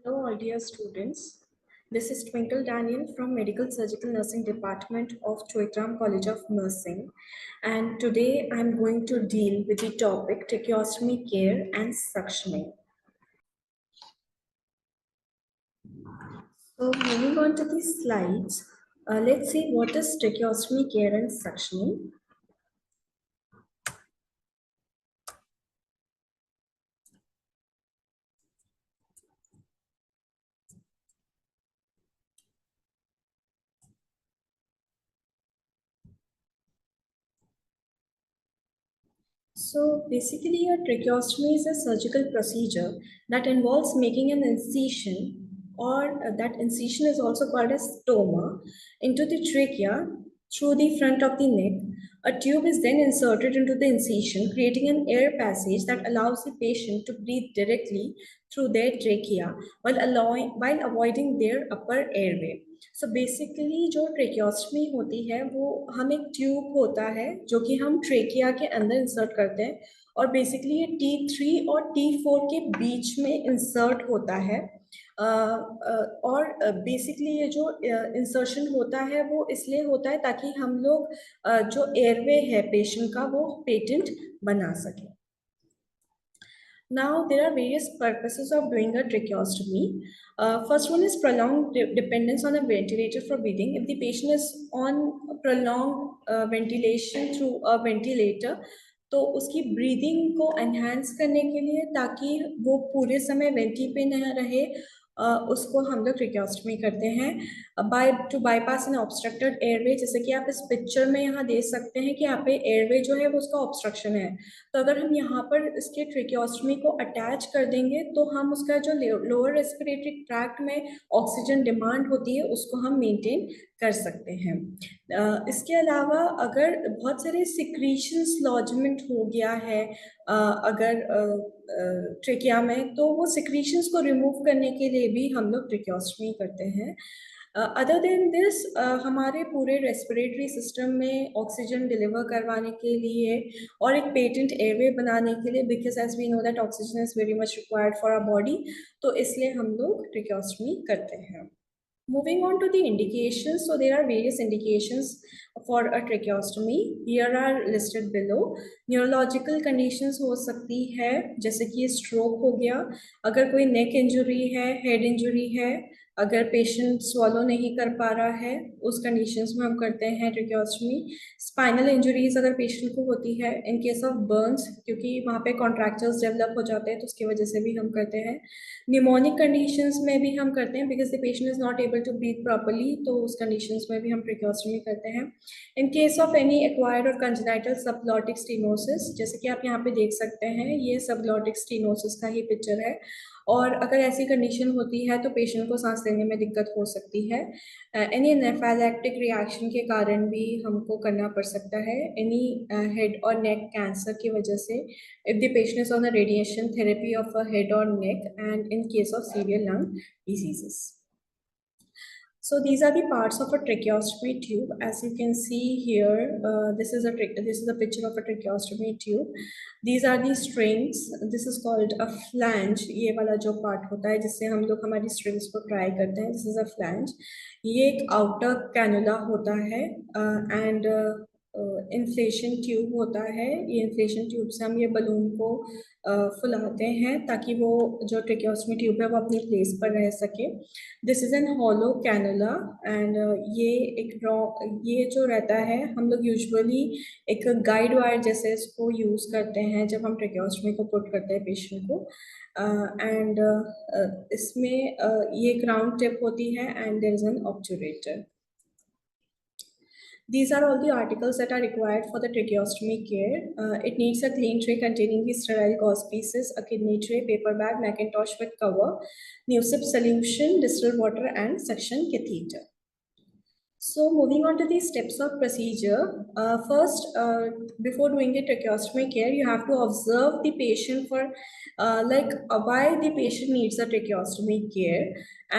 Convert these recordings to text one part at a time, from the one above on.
Hello, all dear students. This is Twinkle Daniel from Medical Surgical Nursing Department of Choitram College of Nursing. And today I'm going to deal with the topic tracheostomy care and suctioning. So moving on to the slides, let's see what is tracheostomy care and suctioning. So basically, a tracheostomy is a surgical procedure that involves making an incision, or that incision is also called as stoma, into the trachea through the front of the neck. A tube is then inserted into the incision, creating an air passage that allows the patient to breathe directly through their trachea while avoiding their upper airway. So basically जो tracheostomy होती है वो हम एक tube होता है जो कि हम ट्रेकिया के अंदर इंसर्ट करते हैं और बेसिकली ये T3 और T4 के बीच में इंसर्ट होता है और बेसिकली ये जो इंसर्शन होता है वो इसलिए होता है ताकि हम लोग जो एयरवे है पेशेंट का वो पेटेंट बना सकें. Now, there are various purposes of doing a tracheostomy. First one is prolonged dependence on a ventilator for breathing. If the patient is on prolonged ventilation through a ventilator, तो उसकी breathing को enhance करने के लिए ताकि वो पूरे समय वेंटी पे न रहे उसको हम लोग ट्रेकियोस्टमी करते हैं to bypass an obstructed airway. जैसे कि आप इस पिक्चर में यहाँ देख सकते हैं कि यहाँ पे एयरवे जो है वो उसका ऑब्स्ट्रक्शन है. तो अगर हम यहाँ पर इसके ट्रेकियोस्टमी को अटैच कर देंगे तो हम उसका जो लोअर रेस्पिरेटरी ट्रैक्ट में ऑक्सीजन डिमांड होती है उसको हम मेंटेन कर सकते हैं. इसके अलावा अगर बहुत सारे सिक्रीशंस लॉजमेंट हो गया है अगर ट्रेकिया में तो वो सिक्रीशंस को रिमूव करने के लिए भी हम लोग ट्रेकियोस्टमी करते हैं. अदर देन दिस हमारे पूरे रेस्पिरेटरी सिस्टम में ऑक्सीजन डिलीवर करवाने के लिए और एक पेटेंट एयरवे बनाने के लिए because as we know that oxygen is very much required for our body तो इसलिए हम लोग ट्रेकियोस्टमी करते हैं. Moving on to the indications, so there are various indications for a tracheostomy. Here are listed below. Neurological conditions हो सकती है जैसे कि stroke हो गया, अगर कोई neck injury है, head injury है, अगर पेशेंट swallow नहीं कर पा रहा है उस कंडीशंस में हम करते हैं ट्रेकियोस्टमी. स्पाइनल इंजरीज अगर पेशेंट को होती है इन केस ऑफ बर्न्स क्योंकि वहाँ पे कॉन्ट्रैक्चर्स डेवलप हो जाते हैं तो उसकी वजह से भी हम करते हैं. निमोनिक कंडीशंस में भी हम करते हैं because the patient is not able to breathe properly तो उस कंडीशंस में भी हम ट्रेकियोस्टमी करते हैं. In case of any acquired और कंजेनाइटल सबग्लॉटिक स्टेनोसिस जैसे कि आप यहाँ पे देख सकते हैं ये सबग्लॉटिक स्टेनोसिस का ही पिक्चर है और अगर ऐसी कंडीशन होती है तो पेशेंट को सांस लेने में दिक्कत हो सकती है. एनी एनाफाइलैक्टिक रिएक्शन के कारण भी हमको करना पड़ सकता है. एनी हेड और नेक कैंसर की वजह से if the patient is on a radiation therapy of a head or neck and in case of severe lung diseases. So these are the parts of a tracheostomy tube. As you can see here, this is a picture of a tracheostomy tube. These are the strings. This is called a flange. ये वाला जो part होता है जिससे हम लोग हमारी strings को try करते हैं. This is a flange. ये एक outer cannula होता है and इन्फ्लेशन ट्यूब होता है. ये इन्फ्लेशन ट्यूब से हम ये बलून को फुलाते हैं ताकि वो जो ट्रेकियोस्टमी ट्यूब है वो अपनी प्लेस पर रह सके. This is an hollow cannula and ये जो रहता है हम लोग यूजुअली एक गाइड वायर जैसे इसको यूज करते हैं जब हम ट्रेकियोस्टमी को पुट करते हैं पेशेंट को. एंड इसमें ये क्राउन टिप होती है and there is an obturator. These are all the articles that are required for the tracheostomy care. It needs a clean tray containing the sterile gauze pieces, a kidney tray, paper bag, Macintosh with cover, Newsip solution, distilled water, and suction catheter. So moving on to the steps of procedure, first, before doing the tracheostomy care, you have to observe the patient for why the patient needs a tracheostomy care,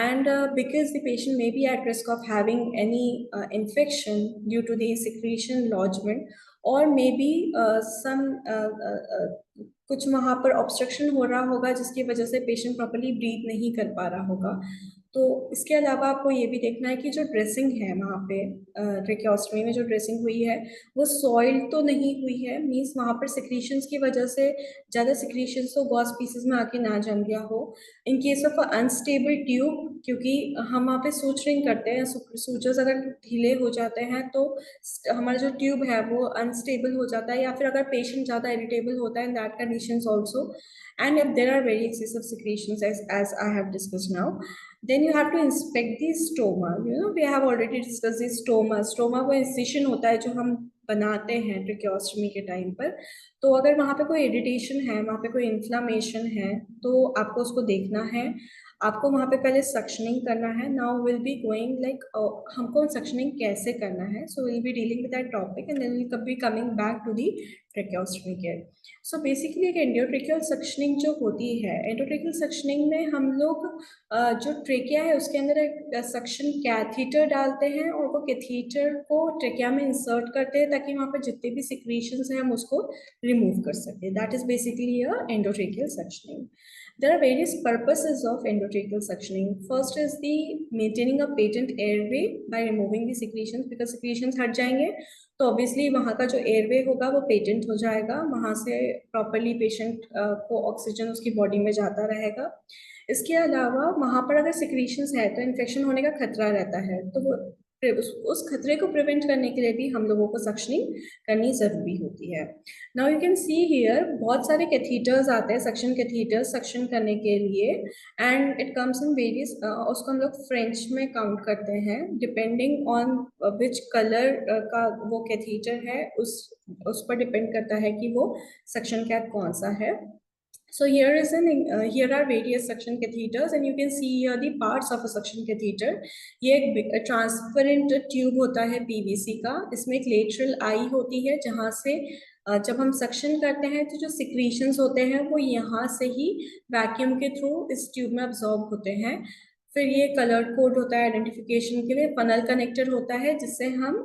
and because the patient may be at risk of having any infection due to the secretion lodgement or maybe some कुछ वहां पर obstruction हो रहा होगा जिसकी वजह से patient properly breathe नहीं कर पा रहा होगा। तो इसके अलावा आपको ये भी देखना है कि जो ड्रेसिंग है वहाँ पे ट्रेकियोस्टमी में जो ड्रेसिंग हुई है वो सॉइल तो नहीं हुई है, मीन्स वहाँ पर सिक्रीशंस की वजह से ज़्यादा सिक्रीशंस तो गॉस पीसेस में आके ना जम गया हो। इन केस ऑफ अनस्टेबल ट्यूब, क्योंकि हम वहाँ पे सूचरिंग करते हैं, सूचर्स अगर ढीले हो जाते हैं तो हमारा जो ट्यूब है वो अनस्टेबल हो जाता है, या फिर अगर पेशेंट ज़्यादा इरिटेबल होता है in that conditions also, and if there are very excessive secretions as I have discussed now, then you have to inspect the stoma. You know, we have already discussed the stoma. Stoma वो incision होता है जो हम बनाते हैं tracheostomy के time पर। तो अगर वहाँ पे कोई इरिटेशन है, वहाँ पे कोई इन्फ्लामेशन है, तो आपको उसको देखना है। आपको वहाँ पे पहले सक्शनिंग करना है। Now will be going like हमको सक्शनिंग कैसे करना है, so will be dealing with that topic and then will be coming back to the tracheostomy care. So basically एक एंडोट्रेकियल सक्शनिंग जो होती है, एंडोट्रेकियल सक्शनिंग में हम लोग जो ट्रेकिया है उसके अंदर एक सक्शन कैथीटर डालते हैं और वो कैथीटर को ट्रेकिया में इंसर्ट करते हैं ताकि वहाँ पर जितने भी सिक्रीशंस हैं हम उसको रिमूव कर सकें। That is basically a endotracheal suctioning. There are various purposes of endotracheal suctioning. First is the maintaining a patent airway by removing the secretions, because secretions हट जाएंगे तो ऑब्वियसली वहाँ का जो एयरवे होगा वो पेटेंट हो जाएगा, वहाँ से प्रॉपरली पेशेंट को ऑक्सीजन उसकी बॉडी में जाता रहेगा। इसके अलावा वहाँ पर अगर सिक्रीशंस है तो इन्फेक्शन होने का खतरा रहता है, तो वो उस खतरे को प्रिवेंट करने के लिए भी हम लोगों को सक्शनिंग करनी जरूरी होती है। Now you can see here बहुत सारे कैथीटर्स आते हैं, सक्शन कैथीटर्स सक्शन करने के लिए, and it comes in various, उसको हम लोग फ्रेंच में काउंट करते हैं डिपेंडिंग ऑन विच कलर का वो कैथीटर है, उस पर डिपेंड करता है कि वो सक्शन कैप कौन सा है। So here are various suction catheters and you can see here the parts of a suction catheter. ये एक ट्रांसपेरेंट ट्यूब होता है पीवीसी का, इसमें एक लेटरल आई होती है जहाँ से जब हम सक्शन करते हैं तो जो सिक्रीशंस होते हैं वो यहाँ से ही वैक्यूम के थ्रू इस ट्यूब में अब्सॉर्ब होते हैं। फिर ये कलर कोड होता है आइडेंटिफिकेशन के लिए, फनल कनेक्टर होता है जिससे हम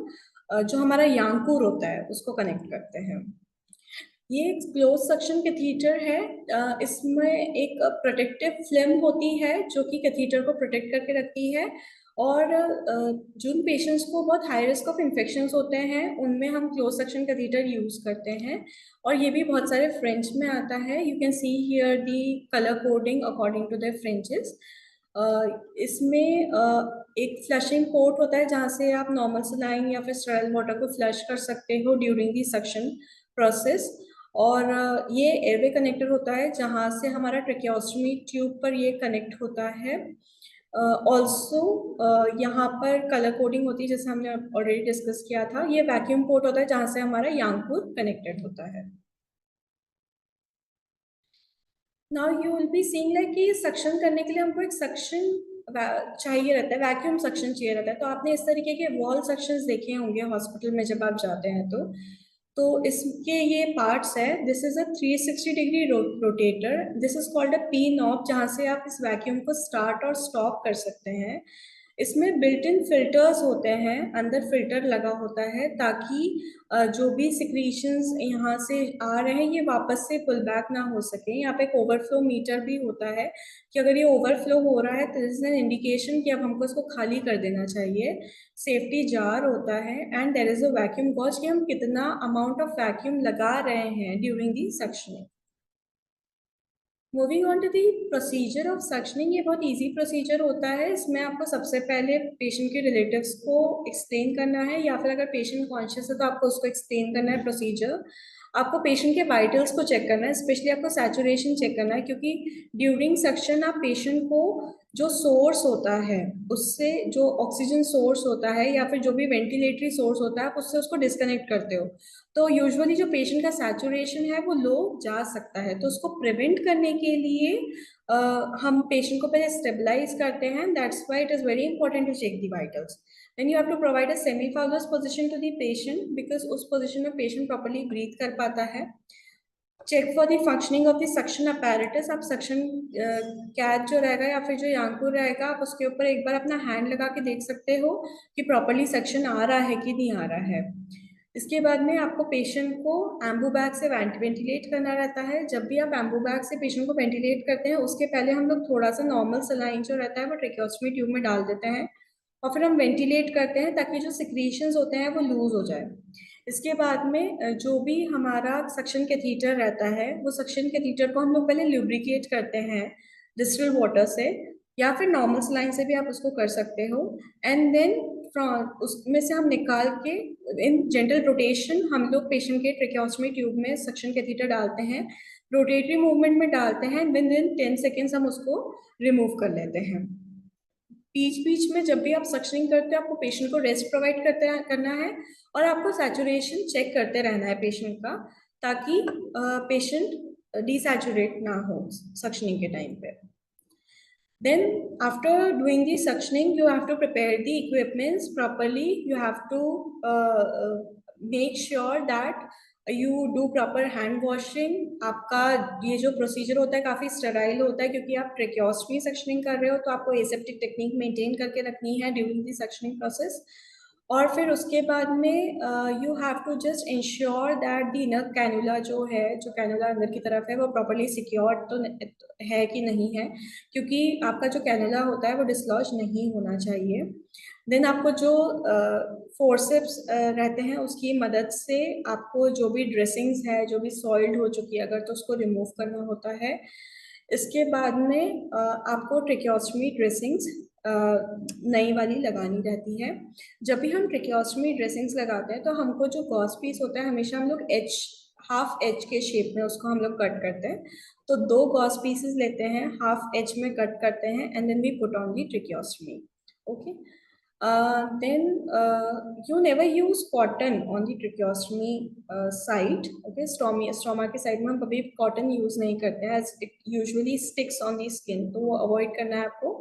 जो हमारा यांकुर होता है उसको कनेक्ट करते हैं। ये एक क्लोज सक्शन कैथीटर है, इसमें एक प्रोटेक्टिव फिल्म होती है जो कि कैथीटर को प्रोटेक्ट करके रखती है, और जिन पेशेंट्स को बहुत हाई रिस्क ऑफ इन्फेक्शंस होते हैं उनमें हम क्लोज सक्शन कैथीटर यूज करते हैं, और ये भी बहुत सारे फ्रेंच में आता है। You can see here the colour coding according to the Frenches. इसमें एक फ्लशिंग पोर्ट होता है जहाँ से आप नॉर्मल सलाइन या फिर स्टेराइल वाटर को फ्लश कर सकते हो ड्यूरिंग दी सक्शन प्रोसेस, और ये एयरवे कनेक्टर होता है जहाँ से हमारा ट्रेकियोस्टमी ट्यूब पर ये कनेक्ट होता है। ऑल्सो यहाँ पर कलर कोडिंग होती है जैसे हमने ऑलरेडी डिस्कस किया था। ये वैक्यूम पोर्ट होता है जहाँ से हमारा यांकुर कनेक्टेड होता है। Now you will be seeing like कि सक्शन करने के लिए हमको एक सक्शन चाहिए रहता है, वैक्यूम सक्शन चाहिए रहता है। तो आपने इस तरीके के वॉल सक्शंस देखे होंगे हॉस्पिटल में जब आप जाते हैं तो इसके ये पार्ट्स है। This is a 360 degree rotator, this is called a P knob, जहाँ से आप इस वैक्यूम को स्टार्ट और स्टॉप कर सकते हैं। इसमें बिल्ट इन फिल्टर्स होते हैं, अंदर फिल्टर लगा होता है ताकि जो भी सिक्रीशंस यहाँ से आ रहे हैं ये वापस से पुल बैक ना हो सके। यहाँ पे एक ओवरफ्लो मीटर भी होता है कि अगर ये ओवरफ्लो हो रहा है तो दिस इज एन इंडिकेशन कि अब हमको इसको खाली कर देना चाहिए। सेफ्टी जार होता है and there is a vacuum gauge कि हम कितना अमाउंट ऑफ वैक्यूम लगा रहे हैं during the suctioning. Moving on to the procedure of suctioning, ये बहुत इजी प्रोसीजर होता है। इसमें आपको सबसे पहले पेशेंट के रिलेटिव्स को एक्सप्लेन करना है, या फिर अगर पेशेंट कॉन्शियस है तो आपको उसको एक्सप्लेन करना है प्रोसीजर। आपको पेशेंट के वाइटल्स को चेक करना है, स्पेशली आपको सैचुरेशन चेक करना है, क्योंकि ड्यूरिंग सक्शन आप पेशेंट को जो सोर्स होता है उससे, जो ऑक्सीजन सोर्स होता है या फिर जो भी वेंटिलेटरी सोर्स होता है आप उससे उसको डिस्कनेक्ट करते हो। तो यूजुअली जो पेशेंट का सैचुरेशन है वो लो जा सकता है, तो उसको प्रिवेंट करने के लिए हम पेशेंट को पहले स्टेबलाइज करते हैं। That's why it is very important to check the vitals. Then you have to provide a semi Fowler's position to the patient, because उस पोजीशन में पेशेंट प्रॉपर्ली ब्रीथ कर पाता है। Check for the functioning of the suction apparatus, आप suction catch जो रहेगा या फिर जो यांकुर रहेगा आप उसके ऊपर एक बार अपना हैंड लगा के देख सकते हो कि प्रॉपर्ली सक्शन आ रहा है कि नहीं आ रहा है। इसके बाद में आपको पेशेंट को एम्बू बैग से वेंटिलेट करना रहता है। जब भी आप एम्बू बैग से पेशेंट को वेंटिलेट करते हैं, उसके पहले हम लोग थोड़ा सा नॉर्मल सलाइन जो रहता है वो ट्रेकियोस्टमी ट्यूब में डाल देते हैं और फिर हम वेंटिलेट करते हैं ताकि जो सिक्रीशंस होते हैं वो लूज हो जाए। इसके बाद में जो भी हमारा सक्शन कैथीटर रहता है, वो सक्शन कैथीटर को हम लोग पहले ल्यूब्रिकेट करते हैं डिस्टिल वाटर से, या फिर नॉर्मल सलाइन से भी आप उसको कर सकते हो। एंड देन उसमें से हम निकाल के इन जेंटल रोटेशन हम लोग पेशेंट के ट्रेकियोस्टमी ट्यूब में सक्शन कैथीटर डालते हैं, रोटेटरी मूवमेंट में डालते हैं, विद इन 10 सेकेंड्स हम उसको रिमूव कर लेते हैं। बीच बीच में जब भी आप सक्शनिंग करते हो, आपको पेशेंट को रेस्ट प्रोवाइड करना है और आपको सैचुरेशन चेक करते रहना है पेशेंट का, ताकि पेशेंट डिसैचुरेट ना हो सक्शनिंग के टाइम पे। Then after doing the suctioning, you have to prepare the equipments properly. You have to make sure that you do proper hand washing. आपका ये जो प्रोसीजर होता है काफ़ी स्टेराइल होता है, क्योंकि आप ट्रेकियोस्टमी सक्शनिंग कर रहे हो, तो आपको एसेप्टिक टेक्निक मेंटेन करके रखनी है ड्यूरिंग द सक्शनिंग प्रोसेस। और फिर उसके बाद में you have to just ensure that the inner cannula जो है, जो कैनुला अंदर की तरफ है, वो प्रॉपरली सिक्योर्ड तो है कि नहीं है, क्योंकि आपका जो कैनुला होता है वो डिसलॉज नहीं होना चाहिए। देन आपको जो फोर्सेप्स रहते हैं उसकी मदद से आपको जो भी ड्रेसिंग्स है, जो भी सॉइल्ड हो चुकी है अगर, तो उसको रिमूव करना होता है। इसके बाद में आपको ट्रेकियोस्टमी ड्रेसिंग्स नई वाली लगानी रहती है। जब भी हम ट्रेकियोस्टमी ड्रेसिंग्स लगाते हैं तो हमको जो गॉस पीस होता है, हमेशा हम लोग एच, हाफ एच के शेप में उसको हम लोग कट करते हैं। तो 2 गॉस पीसेस लेते हैं, हाफ एच में कट करते हैं, and then we put on the tracheostomy. Okay, then you never use cotton on the tracheostomy site. Okay, stoma के साइड में हम कभी कॉटन यूज नहीं करते हैं, as it usually sticks on the skin, तो वो अवॉइड करना है आपको।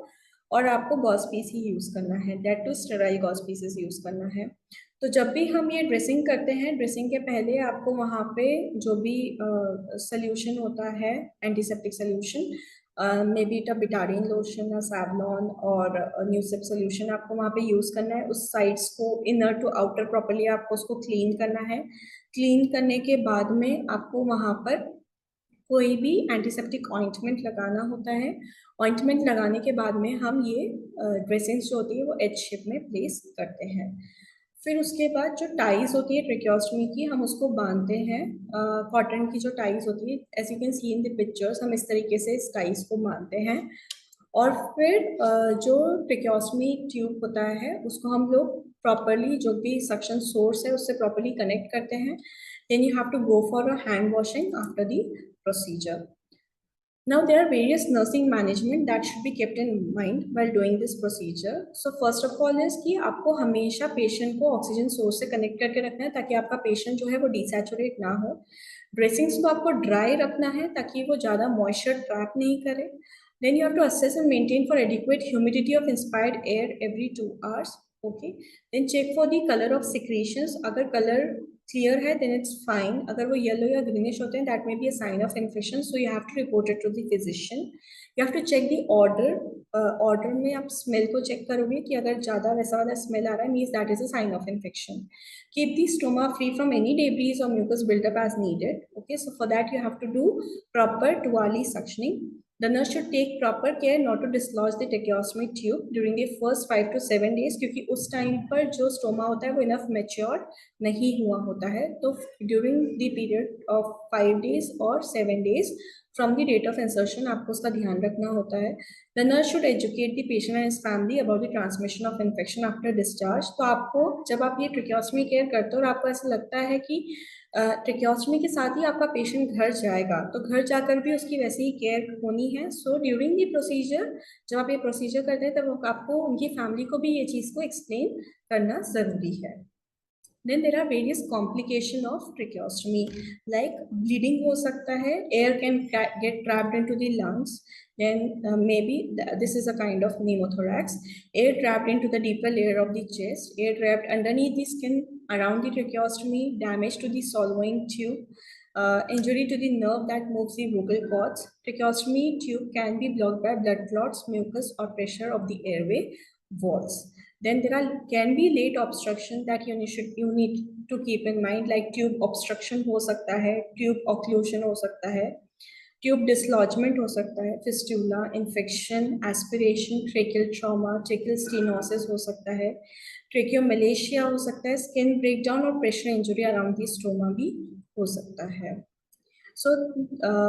और आपको गॉस पीस ही यूज करना है, that two sterile gauze pieces use करना है। तो जब भी हम ये ड्रेसिंग करते हैं, ड्रेसिंग के पहले आपको वहाँ पे जो भी सोल्यूशन होता है, antiseptic solution, may be it Betadine lotion या सैवलॉन और न्यूसिप सोल्यूशन आपको वहाँ पे यूज करना है। उस साइड्स को इनर टू आउटर प्रॉपर्ली आपको उसको क्लीन करना है। क्लीन करने के बाद में आपको वहाँ पर कोई भी एंटीसेप्टिक ऑइंटमेंट लगाना होता है। ऑइंटमेंट लगाने के बाद में हम ये ड्रेसिंग्स जो होती है वो एच शेप में प्लेस करते हैं। फिर उसके बाद जो टाइज होती है ट्रेकियोस्टमी की, हम उसको बांधते हैं। कॉटन की जो टाइज होती है, as you can see in the pictures, हम इस तरीके से इस टाइज को बांधते हैं। और फिर जो ट्रेकियोस्टमी ट्यूब होता है उसको हम लोग प्रॉपरली, जो भी सक्शन सोर्स है उससे प्रॉपरली कनेक्ट करते हैं। Then you have to go for a hand washing after the procedure. Now there are various nursing management that should be kept in mind while doing this procedure. So first of all is कि आपको हमेशा patient को oxygen source से connect करके रखना है ताकि आपका पेशेंट जो है वो डिसैचुरेट ना हो। ड्रेसिंग्स को आपको ड्राई रखना है ताकि वो ज़्यादा मॉइस्चर ट्रैप नहीं करे। Then you have to assess and maintain for adequate humidity of inspired air every 2 hours. Okay. Then check for the color of secretions. अगर कलर क्लियर है then it's fine. अगर वो येलो या greenish होते हैं that may be a sign of infection, so you have to report it to the physician. You have to check the odor. Order में आप smell को check करोगे कि अगर ज़्यादा वैसा वाला स्मेल आ रहा है, means that is a sign of infection. Keep the stoma free from any debris और mucus buildup as needed. Okay, so for that you have to do proper टुवाली suctioning. The nurse should take proper care not to dislodge the tracheostomy tube during the first 5 to 7 days, क्योंकि उस time पर जो stoma होता है वो enough mature नहीं हुआ होता है। तो during the period of 5 days और 7 days from the date of insertion आपको उसका ध्यान रखना होता है। The nurse should educate the patient and his family about the transmission of infection after discharge. तो आपको जब आप ये ट्रेकियोस्टमी केयर करते हो और आपको ऐसा लगता है कि ट्रेकियोस्टमी के साथ ही आपका पेशेंट घर जाएगा, तो घर जाकर भी उसकी वैसे ही केयर होनी है। सो ड्यूरिंग द प्रोसीजर, जब आप ये प्रोसीजर करते हैं तब आपको उनकी फैमिली को भी ये चीज़ को एक्सप्लेन करना ज़रूरी है। Then there are various complication of tracheostomy, like bleeding हो सकता है, air can get trapped into the lungs, then maybe this is a kind of pneumothorax, air trapped into the deeper layer of the chest, air trapped underneath the skin around the tracheostomy, damage to the swallowing tube, injury to the nerve that moves the vocal cords. Tracheostomy tube can be blocked by blood clots, mucus or pressure of the airway walls. Then can be late obstruction that you need to keep in mind, like tube obstruction हो सकता है, tube occlusion हो सकता है, tube dislodgement हो सकता है, fistula, infection, aspiration, tracheal trauma, tracheal stenosis हो सकता है, tracheomalacia हो सकता है, skin breakdown और pressure injury around the stoma भी हो सकता है. So,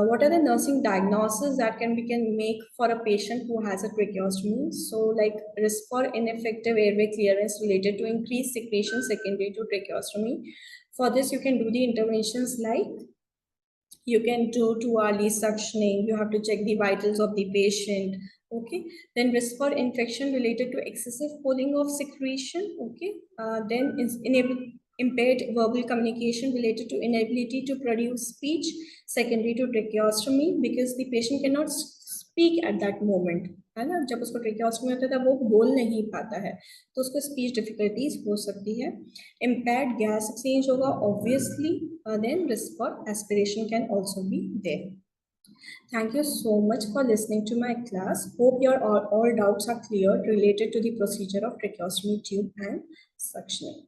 what are the nursing diagnoses that we can make for a patient who has a tracheostomy? So, like risk for ineffective airway clearance related to increased secretion secondary to tracheostomy. For this, you can do the interventions like you can do 2 hourly suctioning. You have to check the vitals of the patient. Okay. Then risk for infection related to excessive pulling of secretion. Okay. Then is impaired verbal communication related to inability to produce speech secondary to tracheostomy, because the patient cannot speak at that moment, है ना, जब उसको tracheostomy होता है तब वो बोल नहीं पाता है, तो उसको स्पीच डिफिकल्टीज हो सकती है. इम्पेयर्ड गैस एक्सचेंज होगा obviously. Then risk for aspiration can also be there. Thank you so much for listening to my class. Hope your all doubts are cleared related to the procedure of tracheostomy tube and suctioning.